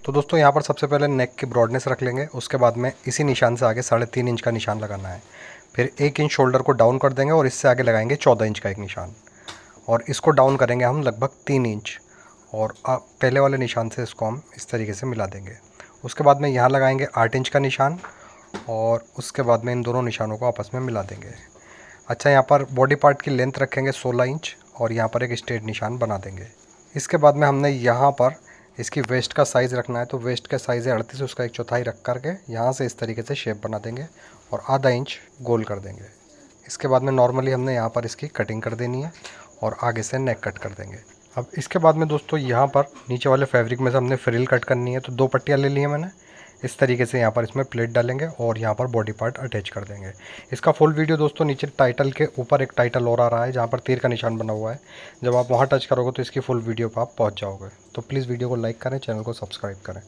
तो दोस्तों यहाँ पर सबसे पहले नेक की ब्रॉडनेस रख लेंगे, उसके बाद में इसी निशान से आगे 3.5 इंच का निशान लगाना है। फिर 1 इंच शोल्डर को डाउन कर देंगे और इससे आगे लगाएंगे 14 इंच का एक निशान, और इसको डाउन करेंगे हम लगभग 3 इंच, और पहले वाले निशान से इसको हम इस तरीके से मिला देंगे। उसके बाद में यहाँ लगाएंगे 8 इंच का निशान, और उसके बाद में इन दोनों निशानों को आपस में मिला देंगे। अच्छा, यहाँ पर बॉडी पार्ट की लेंथ रखेंगे 16 इंच, और यहाँ पर एक स्ट्रेट निशान बना देंगे। इसके बाद में हमने यहाँ पर इसकी वेस्ट का साइज़ रखना है, तो वेस्ट का साइज़ है 38, उसका 1/4 रख करके यहाँ से इस तरीके से शेप बना देंगे और आधा इंच गोल कर देंगे। इसके बाद में नॉर्मली हमने यहाँ पर इसकी कटिंग कर देनी है और आगे से नेक कट कर देंगे। अब इसके बाद में दोस्तों यहाँ पर नीचे वाले फैब्रिक में से हमने फ्रिल कट करनी है, तो 2 पट्टियाँ ले ली हैं मैंने। इस तरीके से यहाँ पर इसमें प्लेट डालेंगे और यहाँ पर बॉडी पार्ट अटैच कर देंगे। इसका फुल वीडियो दोस्तों नीचे टाइटल के ऊपर एक टाइटल और आ रहा है जहाँ पर तीर का निशान बना हुआ है, जब आप वहाँ टच करोगे तो इसकी फुल वीडियो पर आप पहुँच जाओगे। तो प्लीज़ वीडियो को लाइक करें, चैनल को सब्सक्राइब करें।